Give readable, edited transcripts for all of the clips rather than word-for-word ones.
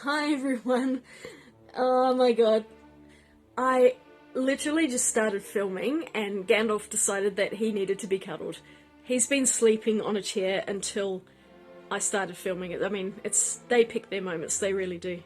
Hi everyone. Oh my god. I literally just started filming and Gandalf decided that he needed to be cuddled. He's been sleeping on a chair until I started filming it. I mean, they pick their moments, they really do.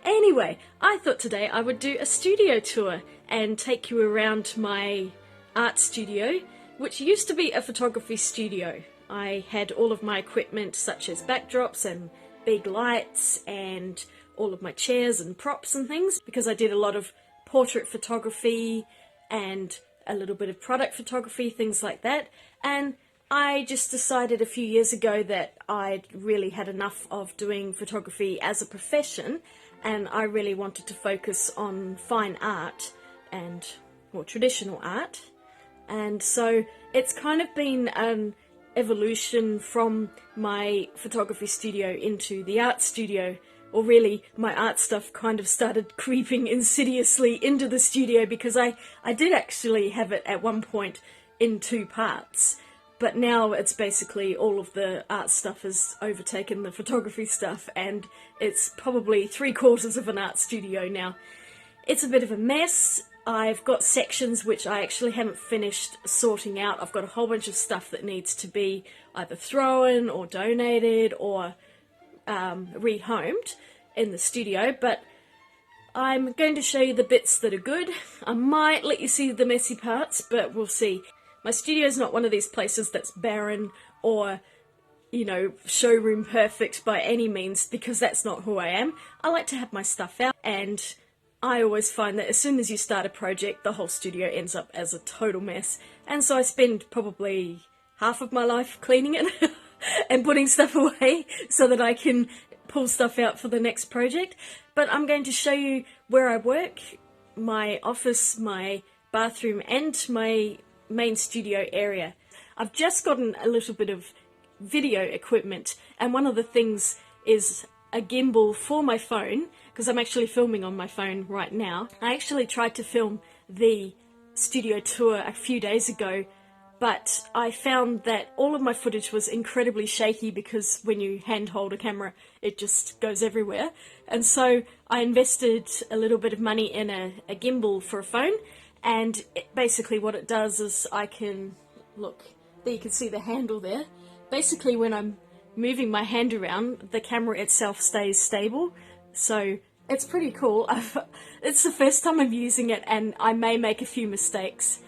Anyway, I thought today I would do a studio tour and take you around my art studio, which used to be a photography studio. I had all of my equipment such as backdrops and big lights and all of my chairs and props and things, because I did a lot of portrait photography and a little bit of product photography, things like that. And I just decided a few years ago that I'd really had enough of doing photography as a profession, and I really wanted to focus on fine art and more traditional art. And so it's kind of been an evolution from my photography studio into the art studio, or really my art stuff kind of started creeping insidiously into the studio, because I did actually have it at one point in two parts, but now it's basically all of the art stuff has overtaken the photography stuff, and it's probably 3/4 of an art studio now. It's a bit of a mess. I've got sections which I actually haven't finished sorting out. I've got a whole bunch of stuff that needs to be either thrown or donated or rehomed in the studio, but I'm going to show you the bits that are good. I might let you see the messy parts, but we'll see. My studio is not one of these places that's barren or, you know, showroom perfect by any means, because that's not who I am. I like to have my stuff out, and I always find that as soon as you start a project, the whole studio ends up as a total mess. And so I spend probably half of my life cleaning it and putting stuff away so that I can pull stuff out for the next project. But I'm going to show you where I work, my office, my bathroom, and my main studio area. I've just gotten a little bit of video equipment, and one of the things is a gimbal for my phone, because I'm actually filming on my phone right now. I actually tried to film the studio tour a few days ago, but I found that all of my footage was incredibly shaky, because when you handhold a camera it just goes everywhere. And so I invested a little bit of money in a gimbal for a phone, and basically what it does is I can, look, there you can see the handle there. Basically when I'm moving my hand around, the camera itself stays stable, so it's pretty cool. It's the first time I'm using it, and I may make a few mistakes.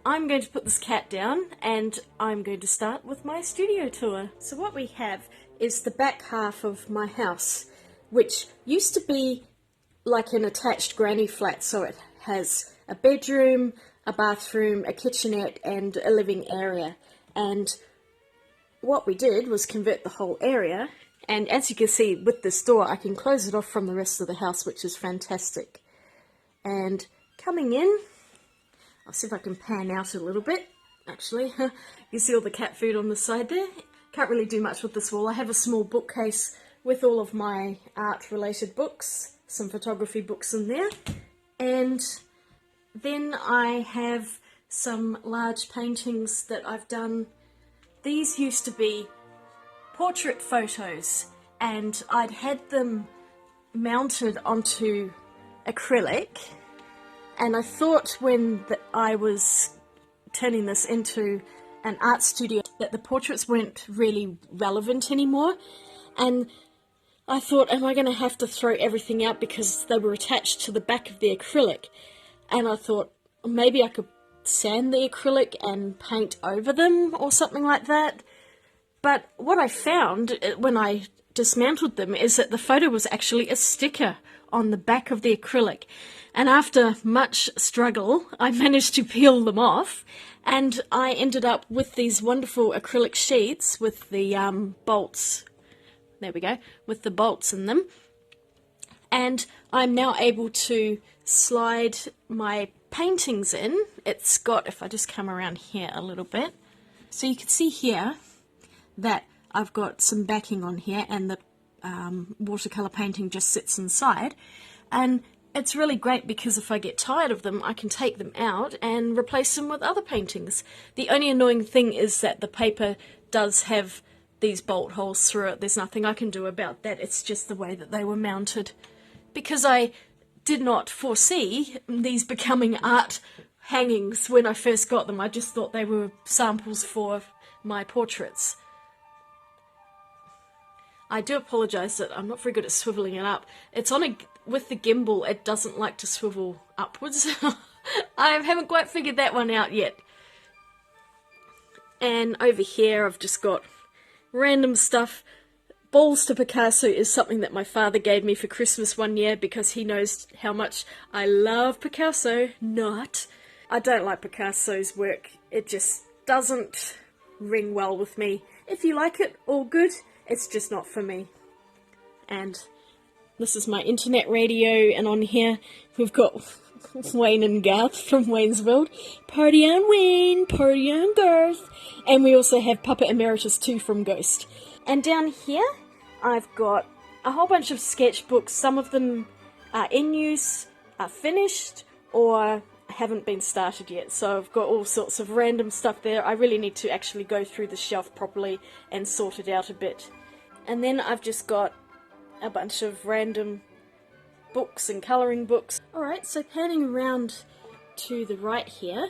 I'm going to put this cat down and I'm going to start with my studio tour. So what we have is the back half of my house, which used to be like an attached granny flat, so it has a bedroom, a bathroom, a kitchenette and a living area. And what we did was convert the whole area, and as you can see with this door I can close it off from the rest of the house, which is fantastic. And coming in, I'll see if I can pan out a little bit. Actually, you see all the cat food on the side there. Can't really do much with this wall. I have a small bookcase with all of my art related books, some photography books in there, and then I have some large paintings that I've done. These used to be portrait photos, and I'd had them mounted onto acrylic, and I thought when I was turning this into an art studio that the portraits weren't really relevant anymore, and I thought, am I going to have to throw everything out because they were attached to the back of the acrylic? And I thought maybe I could sand the acrylic and paint over them or something like that. But what I found when I dismantled them is that the photo was actually a sticker on the back of the acrylic. And after much struggle, I managed to peel them off, and I ended up with these wonderful acrylic sheets with the bolts. There we go, with the bolts in them. And I'm now able to slide my paintings in. It's got, if I just come around here a little bit, so you can see here that I've got some backing on here, and the watercolor painting just sits inside. And it's really great because if I get tired of them, I can take them out and replace them with other paintings. The only annoying thing is that the paper does have these bolt holes through it. There's nothing I can do about that. It's just the way that they were mounted. Because I did not foresee these becoming art hangings when I first got them. I just thought they were samples for my portraits. I do apologise that I'm not very good at swivelling it up. It's on with the gimbal, it doesn't like to swivel upwards. I haven't quite figured that one out yet. And over here I've just got random stuff. Balls to Picasso is something that my father gave me for Christmas one year because he knows how much I love Picasso. I don't like Picasso's work. It just doesn't ring well with me. If you like it, all good. It's just not for me. And this is my internet radio, and on here we've got Wayne and Garth from Wayne's World. Party on Wayne, party on Garth. And we also have Puppet Emeritus 2 from Ghost. And down here I've got a whole bunch of sketchbooks. Some of them are in use, are finished, or haven't been started yet. So I've got all sorts of random stuff there. I really need to actually go through the shelf properly and sort it out a bit. And then I've just got a bunch of random books and colouring books. Alright, so panning around to the right here,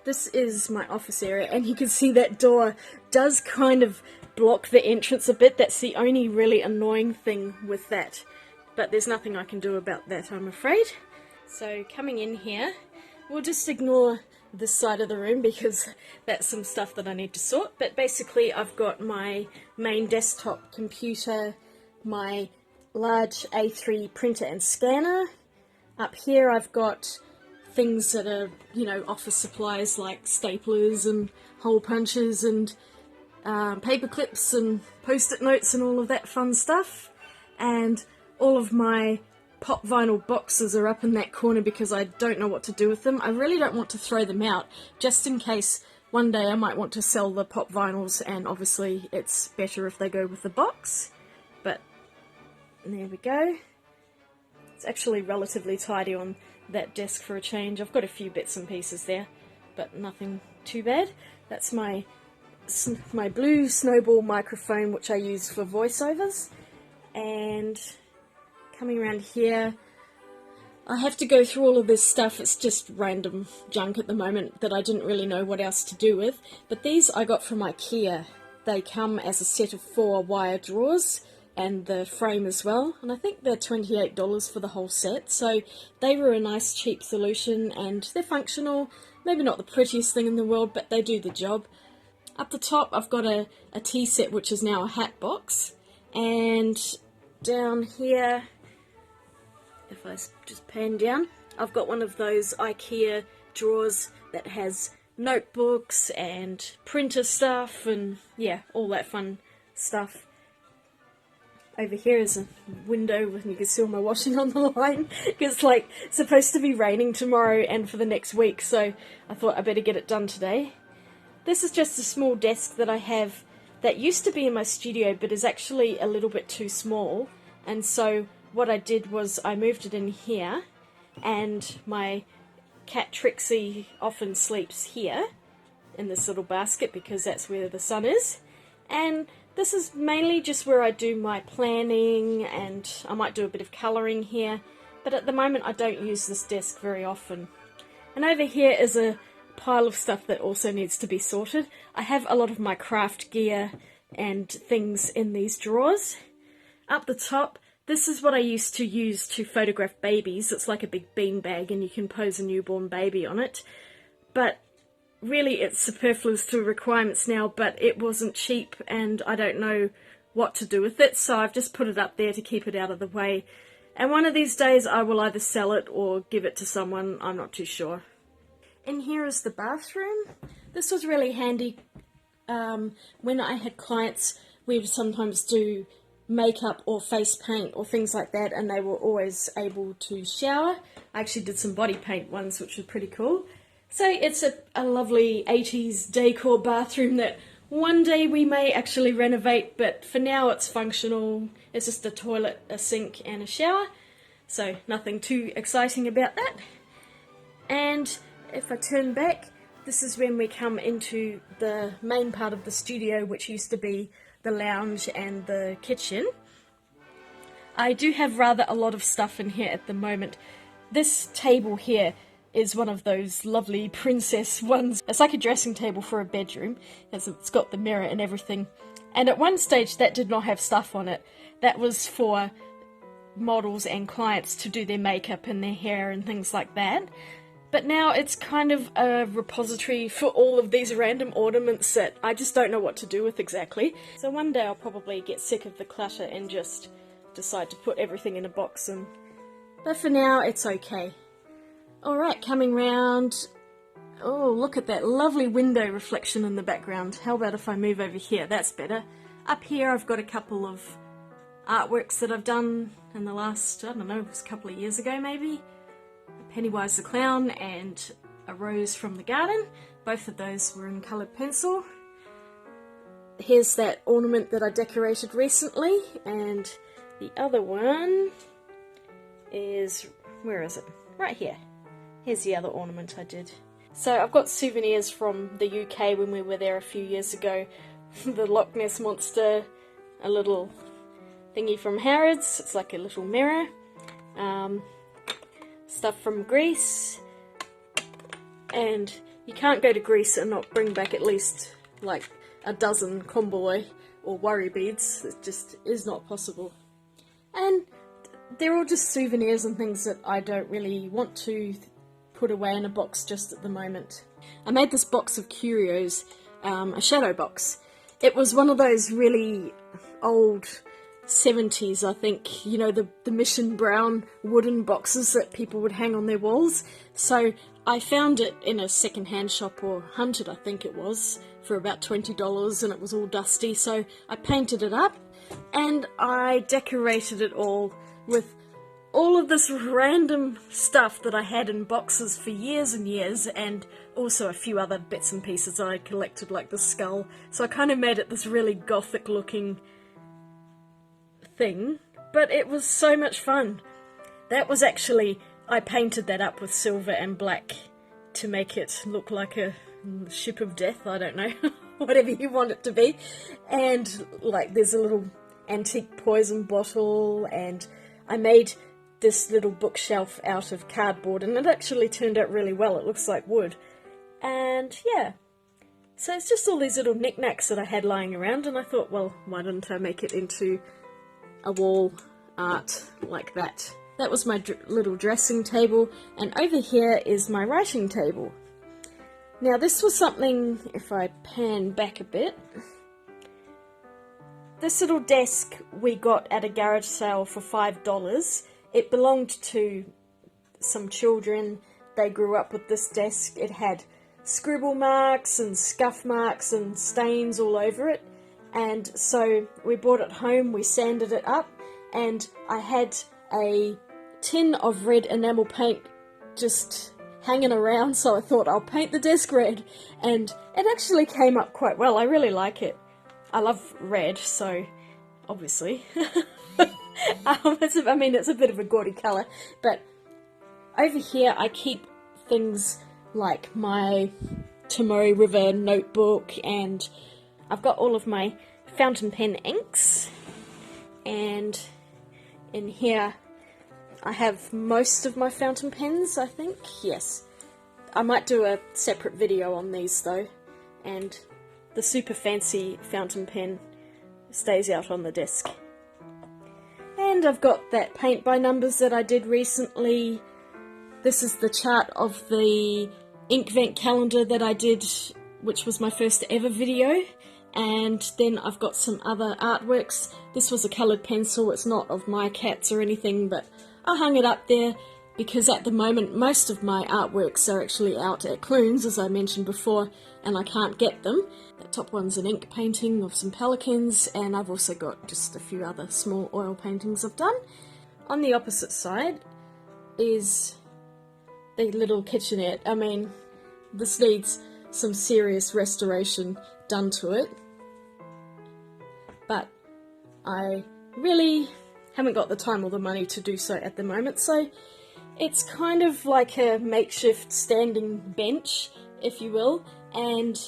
this is my office area, and you can see that door does kind of block the entrance a bit. That's the only really annoying thing with that. But there's nothing I can do about that, I'm afraid. So coming in here, we'll just ignore this side of the room because that's some stuff that I need to sort. But basically I've got my main desktop computer, my large A3 printer and scanner. Up here I've got things that are, you know, office supplies like staplers and hole punches and paper clips and post-it notes and all of that fun stuff. And all of my pop vinyl boxes are up in that corner because I don't know what to do with them. I really don't want to throw them out, just in case one day I might want to sell the pop vinyls, and obviously it's better if they go with the box. But there we go. It's actually relatively tidy on that desk for a change. I've got a few bits and pieces there, but nothing too bad. That's my blue snowball microphone, which I use for voiceovers. And coming around here, I have to go through all of this stuff. It's just random junk at the moment that I didn't really know what else to do with. But these I got from IKEA. They come as a set of 4 wire drawers and the frame as well. And I think they're $28 for the whole set. So they were a nice cheap solution, and they're functional. Maybe not the prettiest thing in the world, but they do the job. Up the top I've got a tea set, which is now a hat box. And down here, if I just pan down, I've got one of those IKEA drawers that has notebooks and printer stuff and yeah, all that fun stuff. Over here is a window and you can see all my washing on the line. It's like supposed to be raining tomorrow and for the next week, so I thought I better get it done today. This is just a small desk that I have that used to be in my studio but is actually a little bit too small, and so what I did was I moved it in here, and my cat Trixie often sleeps here in this little basket because that's where the sun is. And this is mainly just where I do my planning, and I might do a bit of colouring here, but at the moment I don't use this desk very often. And over here is a pile of stuff that also needs to be sorted. I have a lot of my craft gear and things in these drawers. Up the top, this is what I used to use to photograph babies. It's like a big bean bag and you can pose a newborn baby on it. But really it's superfluous to requirements now, but it wasn't cheap and I don't know what to do with it, so I've just put it up there to keep it out of the way. And one of these days I will either sell it or give it to someone, I'm not too sure. In here is the bathroom. This was really handy. When I had clients, we would sometimes do makeup or face paint or things like that, and they were always able to shower. I actually did some body paint ones, which were pretty cool. So it's a lovely 80s decor bathroom that one day we may actually renovate, but for now it's functional. It's just a toilet, a sink and a shower, so nothing too exciting about that. And if I turn back, this is when we come into the main part of the studio, which used to be the lounge and the kitchen. I do have rather a lot of stuff in here at the moment. This table here is one of those lovely princess ones. It's like a dressing table for a bedroom, as it's got the mirror and everything. And at one stage that did not have stuff on it. That was for models and clients to do their makeup and their hair and things like that. But now it's kind of a repository for all of these random ornaments that I just don't know what to do with exactly. So one day I'll probably get sick of the clutter and just decide to put everything in a box, but for now it's okay. Alright, coming round. Oh, look at that lovely window reflection in the background. How about if I move over here? That's better. Up here I've got a couple of artworks that I've done in the last, I don't know, it was a couple of years ago maybe. Pennywise the Clown and a rose from the garden. Both of those were in coloured pencil. Here's that ornament that I decorated recently, and the other one is, where is it? Right here. Here's the other ornament I did. So I've got souvenirs from the UK when we were there a few years ago. The Loch Ness Monster, a little thingy from Harrods, it's like a little mirror. Stuff from Greece, and you can't go to Greece and not bring back at least like a dozen komboi or worry beads. It just is not possible. And they're all just souvenirs and things that I don't really want to put away in a box just at the moment. I made this box of curios, a shadow box. It was one of those really old 70s, I think, you know, the Mission Brown wooden boxes that people would hang on their walls. So I found it in a second-hand shop, or hunted I think it was, for about $20, and it was all dusty, so I painted it up and I decorated it all with all of this random stuff that I had in boxes for years and years, and also a few other bits and pieces that I collected, like the skull. So I kind of made it this really gothic looking thing, but it was so much fun. That was actually, I painted that up with silver and black to make it look like a ship of death, I don't know, whatever you want it to be. And like there's a little antique poison bottle, and I made this little bookshelf out of cardboard, and it actually turned out really well. It looks like wood. And yeah, so it's just all these little knickknacks that I had lying around, and I thought, well, why didn't I make it into a wall art like that? That was my little dressing table, and over here is my writing table. Now this was something, if I pan back a bit, this little desk we got at a garage sale for $5. It belonged to some children. They grew up with this desk. It had scribble marks and scuff marks and stains all over it. And so we brought it home, we sanded it up, and I had a tin of red enamel paint just hanging around, so I thought I'll paint the desk red, and it actually came up quite well. I really like it. I love red, so obviously. It's a bit of a gaudy colour, but over here I keep things like my Tomori River notebook, and I've got all of my fountain pen inks, and in here I have most of my fountain pens, I think. Yes. I might do a separate video on these though, and the super fancy fountain pen stays out on the desk. And I've got that paint by numbers that I did recently. This is the chart of the Inkvent calendar that I did, which was my first ever video. And then I've got some other artworks. This was a coloured pencil. It's not of my cats or anything, but I hung it up there because at the moment most of my artworks are actually out at Clunes, as I mentioned before, and I can't get them. The top one's an ink painting of some pelicans, and I've also got just a few other small oil paintings I've done. On the opposite side is the little kitchenette. I mean, this needs some serious restoration done to it, but I really haven't got the time or the money to do so at the moment, so it's kind of like a makeshift standing bench, if you will, and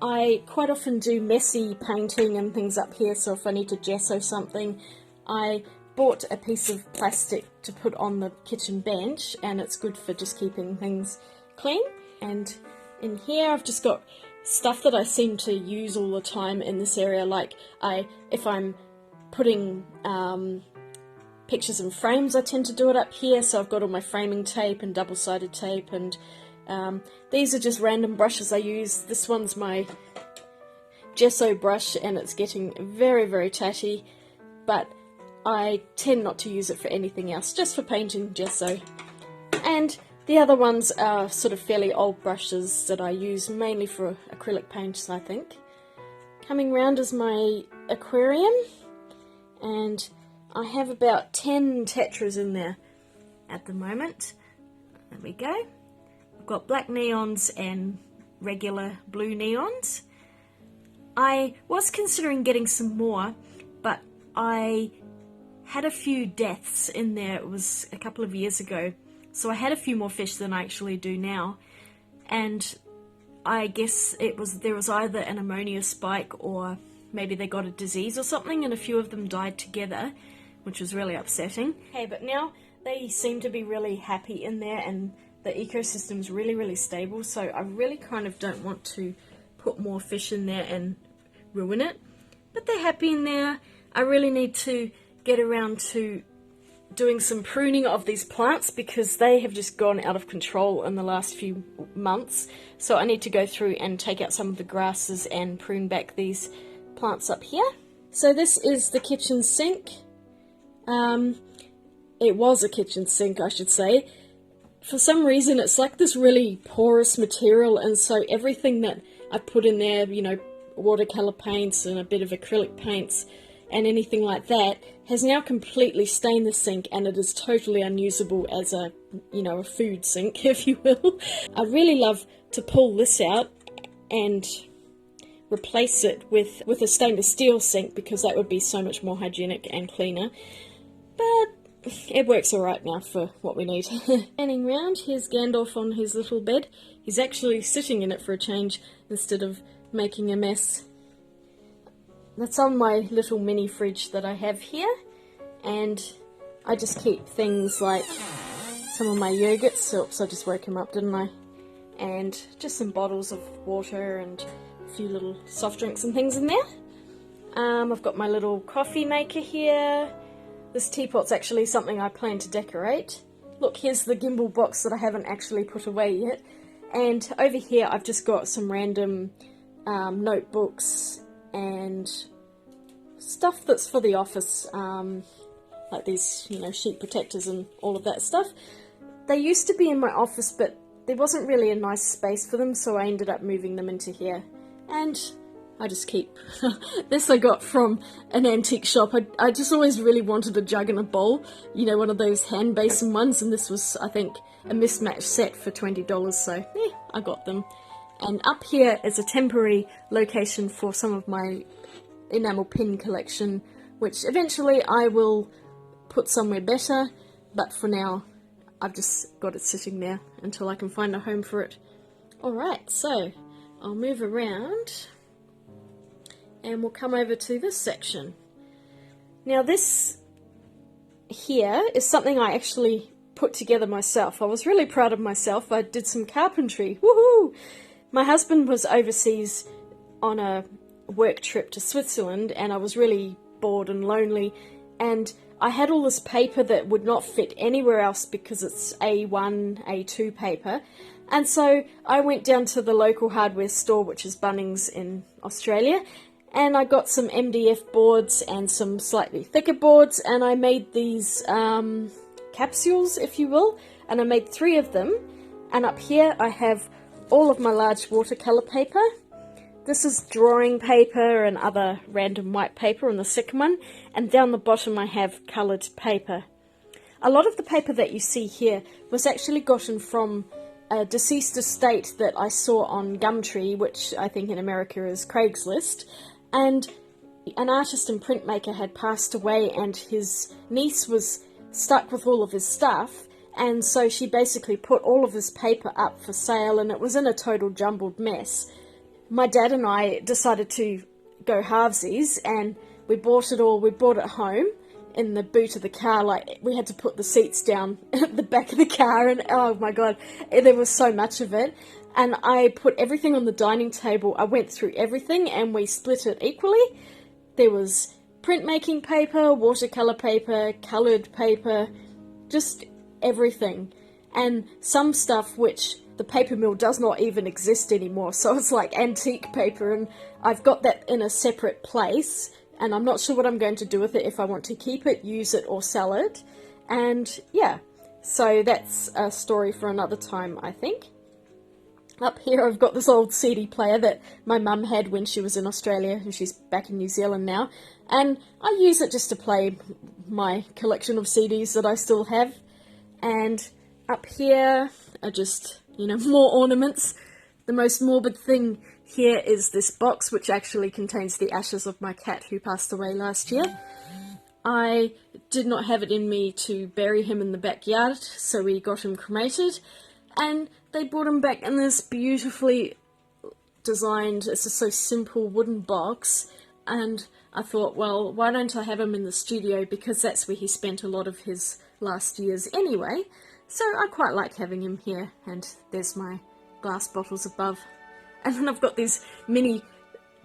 I quite often do messy painting and things up here, so if I need to gesso something, I bought a piece of plastic to put on the kitchen bench, and it's good for just keeping things clean. And in here I've just got stuff that I seem to use all the time in this area, like if I'm putting pictures in frames, I tend to do it up here, so I've got all my framing tape and double-sided tape, and these are just random brushes I use. This one's my gesso brush and it's getting very, very tatty, but I tend not to use it for anything else, just for painting gesso. And the other ones are sort of fairly old brushes that I use mainly for acrylic paints, I think. Coming round is my aquarium, and I have about 10 tetras in there at the moment. There we go. I've got black neons and regular blue neons. I was considering getting some more, but I had a few deaths in there. It was a couple of years ago, so I had a few more fish than I actually do now, and I guess there was either an ammonia spike or maybe they got a disease or something, and a few of them died together, which was really upsetting. Hey, but now they seem to be really happy in there, and the ecosystem's really, really stable, so I really kind of don't want to put more fish in there and ruin it. But they're happy in there. I really need to get around to doing some pruning of these plants because they have just gone out of control in the last few months. So I need to go through and take out some of the grasses and prune back these plants up here. So this is the kitchen sink. It was a kitchen sink, I should say. For some reason it's like this really porous material, and so everything that I put in there, you know, watercolor paints and a bit of acrylic paints and anything like that, has now completely stained the sink, and it is totally unusable as a, you know, a food sink, if you will. I really love to pull this out and replace it with a stainless steel sink because that would be so much more hygienic and cleaner. But it works alright now for what we need. Standing round, here's Gandalf on his little bed. He's actually sitting in it for a change instead of making a mess. That's on my little mini fridge that I have here, and I just keep things like some of my yogurts. Oops, I just woke him up, didn't I? And just some bottles of water and a few little soft drinks and things in there. I've got my little coffee maker here. This teapot's actually something I plan to decorate. Look, here's the gimbal box that I haven't actually put away yet. And over here I've just got some random notebooks and stuff that's for the office, like these, you know, sheet protectors and all of that stuff. They used to be in my office, but there wasn't really a nice space for them, so I ended up moving them into here. And I just keep this I got from an antique shop. I just always really wanted a jug and a bowl, you know, one of those hand basin ones, and this was, I think, a mismatched set for $20, so yeah, I got them. And up here is a temporary location for some of my enamel pin collection, which eventually I will put somewhere better, but for now I've just got it sitting there until I can find a home for it. Alright, so I'll move around and we'll come over to this section. Now this here is something I actually put together myself. I was really proud of myself. I did some carpentry. Woohoo! My husband was overseas on a work trip to Switzerland, and I was really bored and lonely, and I had all this paper that would not fit anywhere else because it's A1, A2 paper, and so I went down to the local hardware store, which is Bunnings in Australia, and I got some MDF boards and some slightly thicker boards, and I made these capsules, if you will, and I made 3 of them. And up here I have all of my large watercolor paper. This is drawing paper and other random white paper on the second one, and down the bottom I have coloured paper. A lot of the paper that you see here was actually gotten from a deceased estate that I saw on Gumtree, which I think in America is Craigslist, and an artist and printmaker had passed away and his niece was stuck with all of his stuff, and so she basically put all of his paper up for sale, and it was in a total jumbled mess. my dad and I decided to go halvesies, and we bought it home in the boot of the car. Like, we had to put the seats down at the back of the car, and oh my god, there was so much of it. And I put everything on the dining table. I went through everything and we split it equally. There was printmaking paper, watercolor paper, colored paper, just everything. And some stuff which the paper mill does not even exist anymore, so it's like antique paper, and I've got that in a separate place, and I'm not sure what I'm going to do with it, if I want to keep it, use it, or sell it. And yeah, so that's a story for another time, I think. Up here I've got this old CD player that my mum had when she was in Australia, and she's back in New Zealand now, and I use it just to play my collection of CDs that I still have. And up here are just, more ornaments. The most morbid thing here is this box, which actually contains the ashes of my cat who passed away last year. I did not have it in me to bury him in the backyard, so we got him cremated, and they brought him back in this beautifully designed, it's just so simple wooden box, and I thought, well, why don't I have him in the studio, because that's where he spent a lot of his last years anyway. So I quite like having him here, and there's my glass bottles above. And then I've got these mini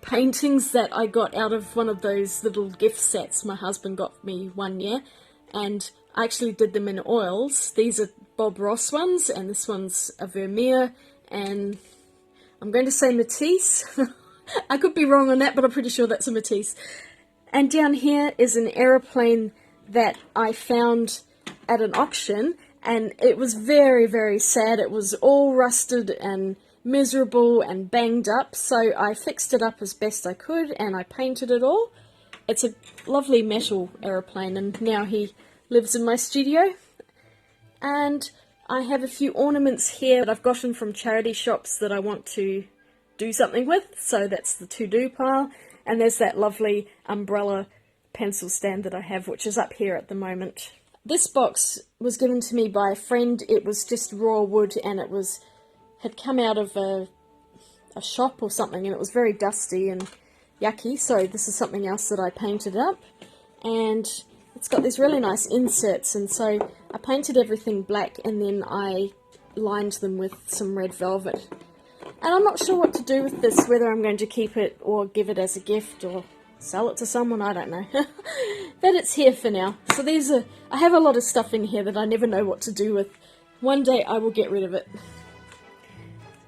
paintings that I got out of one of those little gift sets my husband got me one year, and I actually did them in oils. These are Bob Ross ones, and this one's a Vermeer, and I'm going to say Matisse. I could be wrong on that, but I'm pretty sure that's a Matisse. And down here is an aeroplane that I found at an auction, and it was very, very sad. It was all rusted and miserable and banged up, so I fixed it up as best I could, and I painted it all. It's a lovely metal aeroplane, and now he lives in my studio. And I have a few ornaments here that I've gotten from charity shops that I want to do something with, so that's the to-do pile. And there's that lovely umbrella pencil stand that I have, which is up here at the moment. This box was given to me by a friend. It was just raw wood, and it had come out of a shop or something, and it was very dusty and yucky, so this is something else that I painted up. And it's got these really nice inserts, and so I painted everything black, and then I lined them with some red velvet. And I'm not sure what to do with this, whether I'm going to keep it or give it as a gift or sell it to someone, I don't know. But it's here for now. So I have a lot of stuff in here that I never know what to do with. One day I will get rid of it.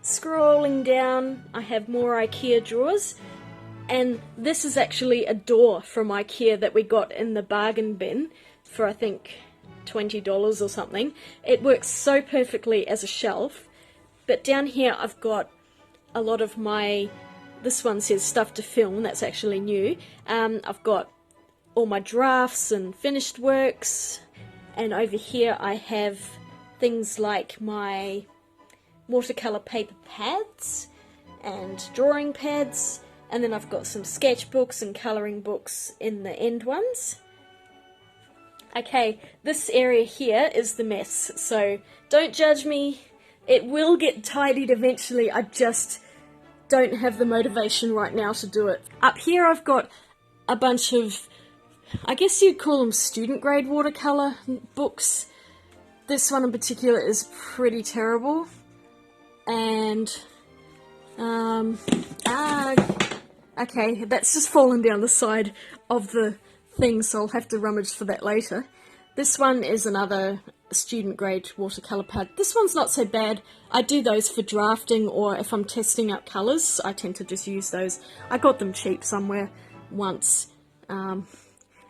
Scrolling down, I have more IKEA drawers, and this is actually a door from IKEA that we got in the bargain bin for, I think, $20 or something. It works so perfectly as a shelf. But down here I've got a lot of this one says stuff to film, that's actually new. I've got all my drafts and finished works, and over here I have things like my watercolor paper pads and drawing pads, and then I've got some sketchbooks and colouring books in the end ones. Okay, this area here is the mess, so don't judge me. It will get tidied eventually, I just don't have the motivation right now to do it. Up here I've got a bunch of, I guess you'd call them student grade watercolour books. This one in particular is pretty terrible. And, okay, that's just fallen down the side of the thing, so I'll have to rummage for that later. This one is another student grade watercolour pad. This one's not so bad. I do those for drafting, or if I'm testing out colours, I tend to just use those. I got them cheap somewhere once. And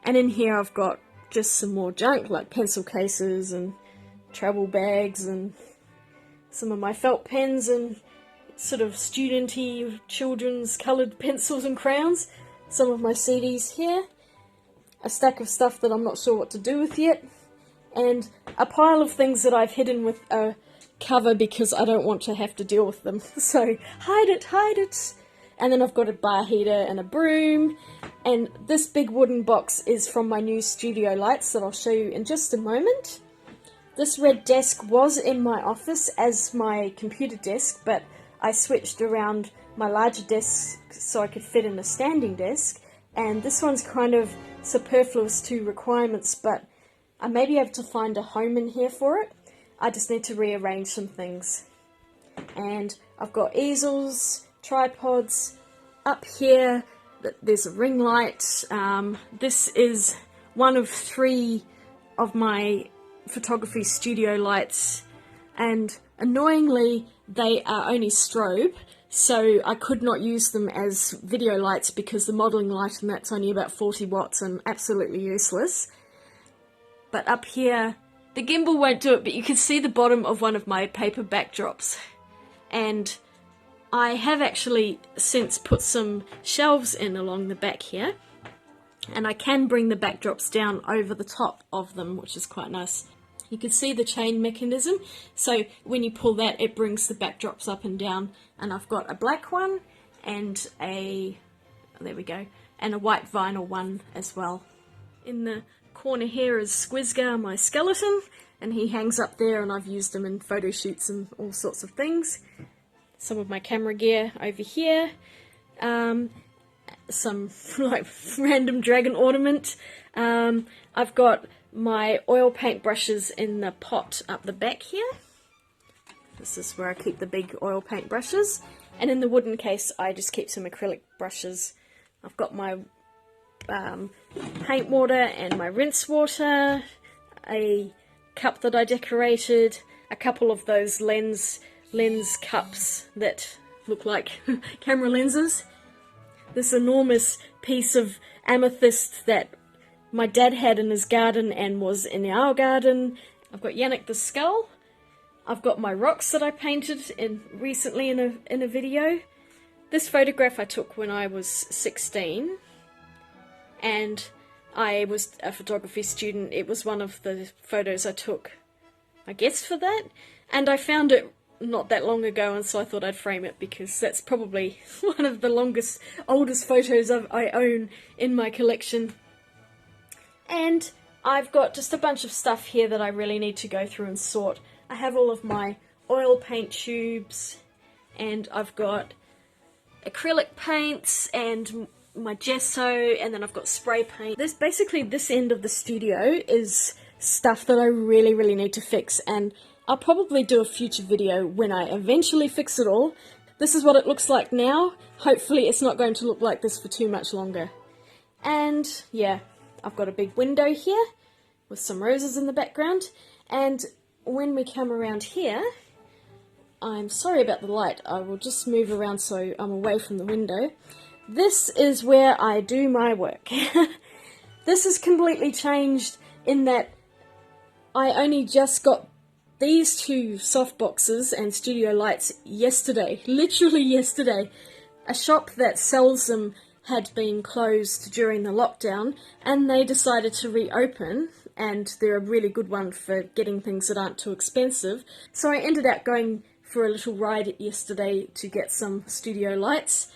in here I've got just some more junk, like pencil cases and travel bags and some of my felt pens and sort of studenty children's coloured pencils and crayons. Some of my CDs here. A stack of stuff that I'm not sure what to do with yet. And a pile of things that I've hidden with a cover because I don't want to have to deal with them. So, hide it, hide it! And then I've got a bar heater and a broom. And this big wooden box is from my new studio lights that I'll show you in just a moment. This red desk was in my office as my computer desk, but I switched around my larger desk so I could fit in a standing desk, and this one's kind of superfluous to requirements, but I may be able to find a home in here for it. I just need to rearrange some things. And I've got easels, tripods. Up here there's a ring light. This is one of 3 of my photography studio lights, and annoyingly they are only strobe, so I could not use them as video lights because the modelling light and that's only about 40 watts and absolutely useless. But up here, the gimbal won't do it, but you can see the bottom of one of my paper backdrops. And I have actually since put some shelves in along the back here, and I can bring the backdrops down over the top of them, which is quite nice. You can see the chain mechanism, so when you pull that it brings the backdrops up and down, and I've got a black one and a, there we go, and a white vinyl one as well. In the corner here is Squizgar, my skeleton, and he hangs up there, and I've used him in photo shoots and all sorts of things. Some of my camera gear over here, some like random dragon ornament. I've got my oil paint brushes in the pot up the back here. This is where I keep the big oil paint brushes, and in the wooden case I just keep some acrylic brushes. I've got my paint water and my rinse water, a cup that I decorated, a couple of those lens cups that look like camera lenses, this enormous piece of amethyst that my dad had in his garden and was in our garden. I've got Yannick the skull. I've got my rocks that I painted recently in a video. This photograph I took when I was 16, and I was a photography student. It was one of the photos I took, I guess, for that, and I found it not that long ago, and so I thought I'd frame it because that's probably one of the oldest photos I own in my collection. And I've got just a bunch of stuff here that I really need to go through and sort. I have all of my oil paint tubes, and I've got acrylic paints and my gesso, and then I've got spray paint. This end of the studio is stuff that I really need to fix, and I'll probably do a future video when I eventually fix it all. This is what it looks like now. Hopefully it's not going to look like this for too much longer. And yeah, I've got a big window here with some roses in the background, and when we come around here, I'm sorry about the light, I will just move around so I'm away from the window. This is where I do my work. This has completely changed in that I only just got these 2 softboxes and studio lights yesterday, literally yesterday. A shop that sells them had been closed during the lockdown, and they decided to reopen, and they're a really good one for getting things that aren't too expensive. So I ended up going for a little ride yesterday to get some studio lights.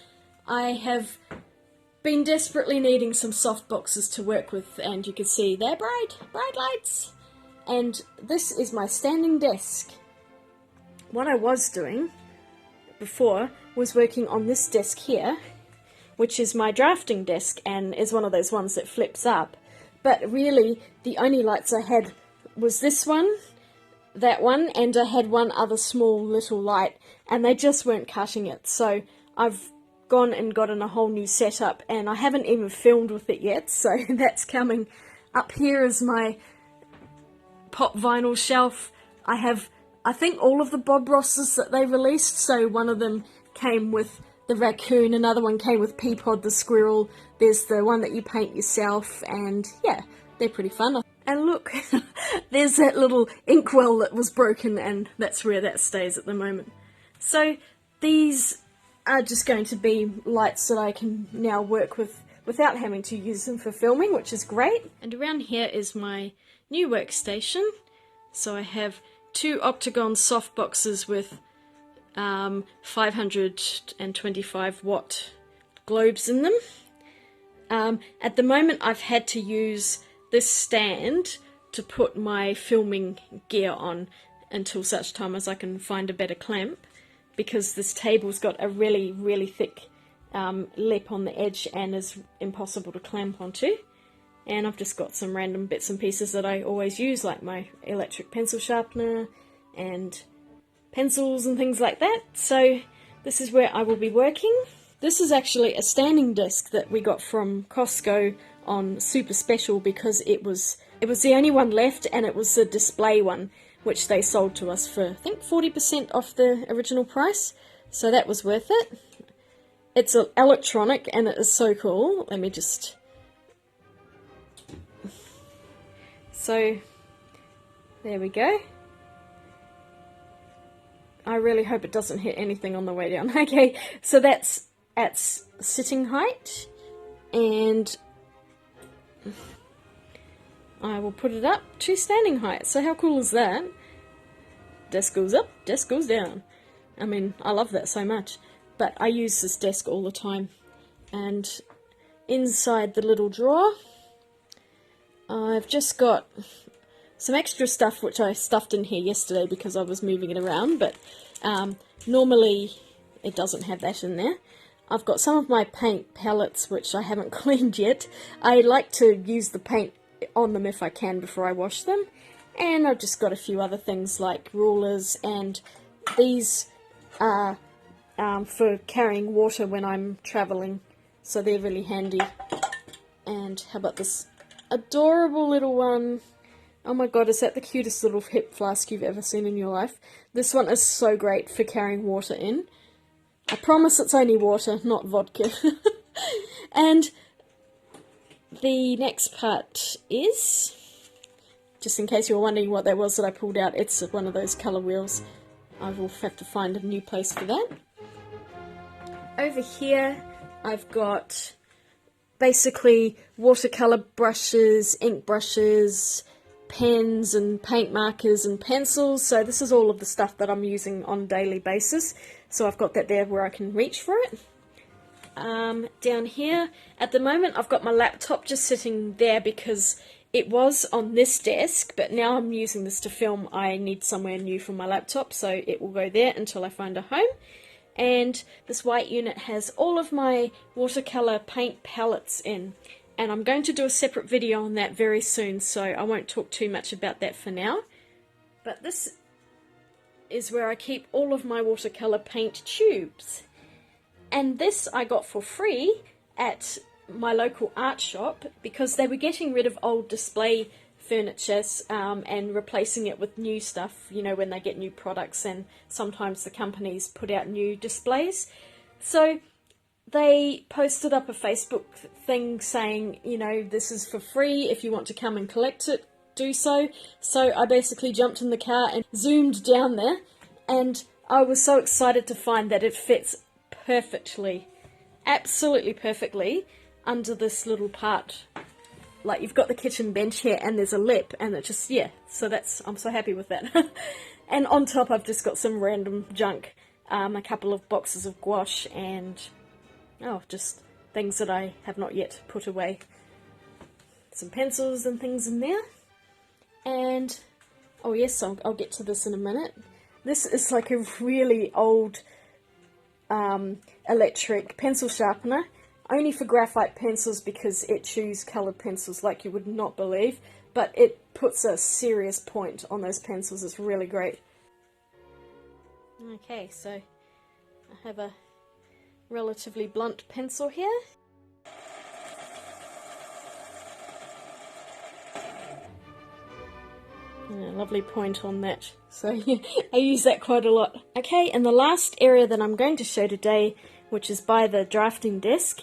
I have been desperately needing some soft boxes to work with, and you can see they're bright lights. And this is my standing desk. What I was doing before was working on this desk here, which is my drafting desk and is one of those ones that flips up. But really, the only lights I had was this one, that one, and I had one other small little light, and they just weren't cutting it. So I've gone and gotten a whole new setup, and I haven't even filmed with it yet, so that's coming. Up here is my pop vinyl shelf. I have, I think, all of the Bob Rosses that they released. So one of them came with the raccoon, another one came with Peapod the squirrel, there's the one that you paint yourself, and yeah, they're pretty fun. And look, there's that little inkwell that was broken, and that's where that stays at the moment. So these are just going to be lights that I can now work with without having to use them for filming, which is great. And around here is my new workstation. So I have 2 octagon softboxes with 525 watt globes in them. At the moment I've had to use this stand to put my filming gear on until such time as I can find a better clamp. because this table's got a really, really thick lip on the edge and is impossible to clamp onto. And I've just got some random bits and pieces that I always use, like my electric pencil sharpener and pencils and things like that. So this is where I will be working. This is actually a standing desk that we got from Costco on super special because it was the only one left, and it was the display one, which they sold to us for, I think, 40% off the original price. So that was worth it. It's electronic and it is so cool. Let me just... So, there we go. I really hope it doesn't hit anything on the way down. Okay, so that's at sitting height, and I will put it up to standing height. So how cool is that? Desk goes up, desk goes down. I mean, I love that so much. But I use this desk all the time. And inside the little drawer, I've just got some extra stuff which I stuffed in here yesterday because I was moving it around, but normally it doesn't have that in there. I've got some of my paint palettes which I haven't cleaned yet. I like to use the paint on them if I can before I wash them. And I've just got a few other things like rulers, and these are for carrying water when I'm travelling, so they're really handy. And how about this adorable little one? Oh my god, is that the cutest little hip flask you've ever seen in your life? This one is so great for carrying water in. I promise it's only water, not vodka. And the next part is, just in case you were wondering what that was that I pulled out, it's one of those colour wheels. I will have to find a new place for that. Over here I've got basically watercolour brushes, ink brushes, pens and paint markers and pencils. So this is all of the stuff that I'm using on a daily basis. So I've got that there where I can reach for it. Down here, at the moment I've got my laptop just sitting there because it was on this desk, but now I'm using this to film. I need somewhere new for my laptop, so it will go there until I find a home. And this white unit has all of my watercolour paint palettes in, and I'm going to do a separate video on that very soon, so I won't talk too much about that for now. But this is where I keep all of my watercolour paint tubes. And this I got for free at my local art shop because they were getting rid of old display furniture and replacing it with new stuff, you know, when they get new products, and sometimes the companies put out new displays. So they posted up a Facebook thing saying, you know, this is for free, if you want to come and collect it, do so. So I basically jumped in the car and zoomed down there, and I was so excited to find that it fits perfectly, absolutely perfectly, under this little part. Like, you've got the kitchen bench here and there's a lip, and it just, yeah, so that's, I'm so happy with that. And on top I've just got some random junk, a couple of boxes of gouache and, oh, just things that I have not yet put away. Some pencils and things in there. And, oh yes, I'll get to this in a minute. This is like a really old electric pencil sharpener, only for graphite pencils because it chews coloured pencils like you would not believe, but it puts a serious point on those pencils. It's really great. Okay, so I have a relatively blunt pencil here. Yeah, lovely point on that, so yeah, I use that quite a lot. Okay, and the last area that I'm going to show today, which is by the drafting desk,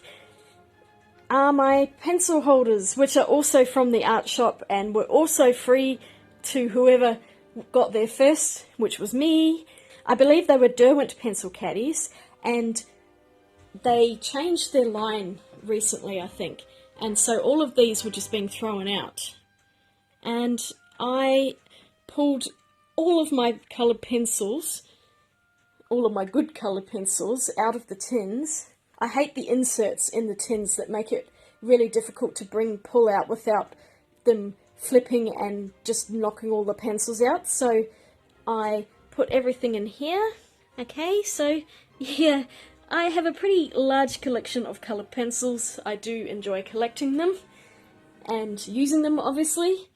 are my pencil holders, which are also from the art shop and were also free to whoever got there first, which was me. I believe they were Derwent pencil caddies, and they changed their line recently, I think, and so all of these were just being thrown out. And I pulled all of my coloured pencils, all of my good coloured pencils, out of the tins. I hate the inserts in the tins that make it really difficult to pull out without them flipping and just knocking all the pencils out. So I put everything in here. Okay, so yeah, I have a pretty large collection of coloured pencils. I do enjoy collecting them and using them, obviously.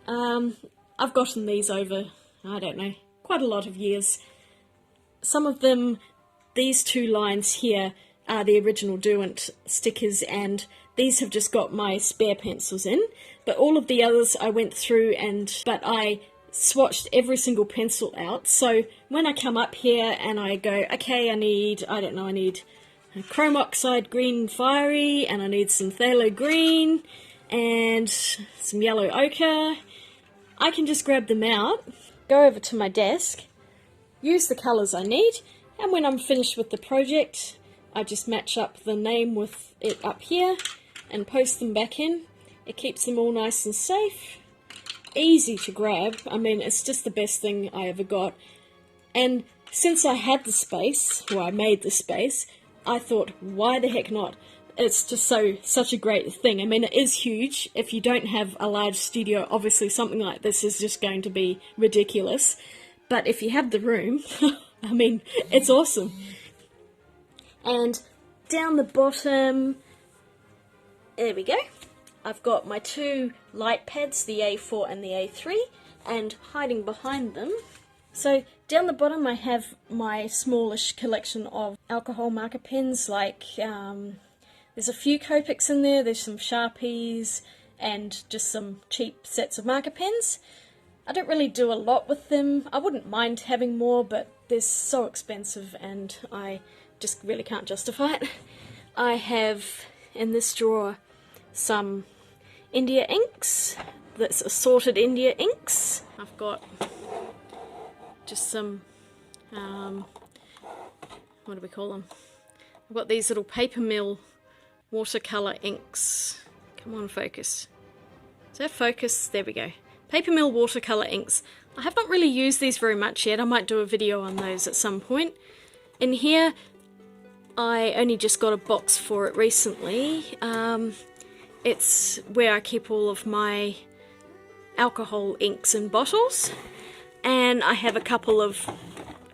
I've gotten these over, I don't know, quite a lot of years. Some of them, these two lines here, are the original Derwent stickers, and these have just got my spare pencils in. But all of the others I went through but I swatched every single pencil out. So when I come up here and I go, okay, I need a chrome oxide green fiery, and I need some phthalo green, and some yellow ochre, I can just grab them out, go over to my desk, use the colours I need, and when I'm finished with the project, I just match up the name with it up here and post them back in. It keeps them all nice and safe, easy to grab. I mean, it's just the best thing I ever got. And since I had the space, or I made the space, I thought, why the heck not? It's just such a great thing. I mean, it is huge. If you don't have a large studio, obviously something like this is just going to be ridiculous. But if you have the room, I mean, it's awesome. And down the bottom, there we go. I've got my two light pads, the A4 and the A3, and hiding behind them. So down the bottom I have my smallish collection of alcohol marker pens, like there's a few Copics in there, there's some Sharpies, and just some cheap sets of marker pens. I don't really do a lot with them. I wouldn't mind having more, but they're so expensive and I just really can't justify it. I have in this drawer some India inks, that's assorted India inks. I've got just some, what do we call them? I've got these little paper mill watercolour inks. Come on, focus. Is that focus? There we go. Paper mill watercolour inks. I have not really used these very much yet. I might do a video on those at some point. In here, I only just got a box for it recently. It's where I keep all of my alcohol inks in bottles, and I have a couple of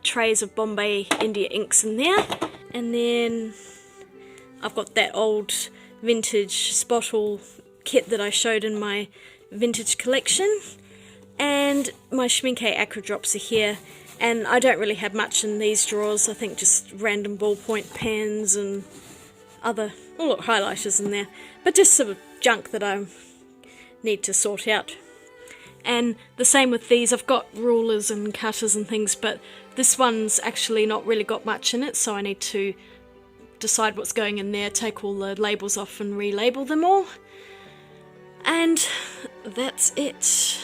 trays of Bombay India inks in there, and then I've got that old vintage spottle kit that I showed in my vintage collection, and my Schmincke Aqua Drops are here. And I don't really have much in these drawers. I think just random ballpoint pens and other, oh look, highlighters in there, but just sort of junk that I need to sort out. And the same with these. I've got rulers and cutters and things, but this one's actually not really got much in it, so I need to decide what's going in there, take all the labels off and relabel them all. And that's it.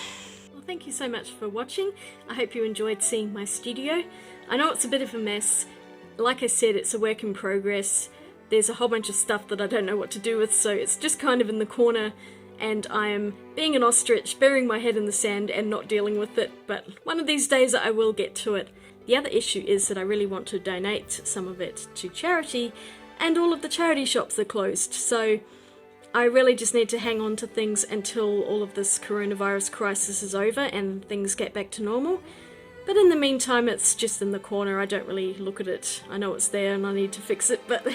Thank you so much for watching. I hope you enjoyed seeing my studio. I know it's a bit of a mess. Like I said, it's a work in progress. There's a whole bunch of stuff that I don't know what to do with, so it's just kind of in the corner, and I'm being an ostrich, burying my head in the sand and not dealing with it, but one of these days I will get to it. The other issue is that I really want to donate some of it to charity, and all of the charity shops are closed, so I really just need to hang on to things until all of this coronavirus crisis is over and things get back to normal. But in the meantime, it's just in the corner. I don't really look at it. I know it's there and I need to fix it, but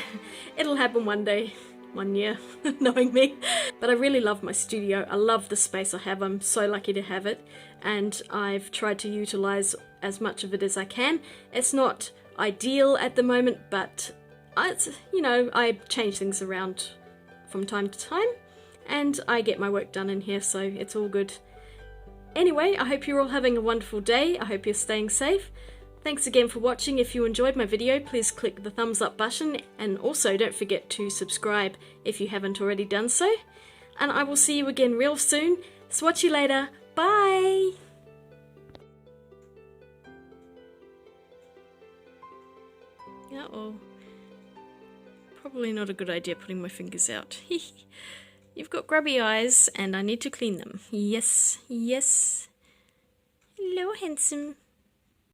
it'll happen one day, one year, knowing me. But I really love my studio. I love the space I have. I'm so lucky to have it, and I've tried to utilize as much of it as I can. It's not ideal at the moment, but I change things around from time to time, and I get my work done in here, so it's all good. Anyway, I hope you're all having a wonderful day. I hope you're staying safe. Thanks again for watching. If you enjoyed my video, please click the thumbs up button, and also don't forget to subscribe if you haven't already done so. And I will see you again real soon. Swatch you later. Bye! Uh-oh. Probably not a good idea putting my fingers out. You've got grubby eyes and I need to clean them. Yes, yes. Hello, handsome.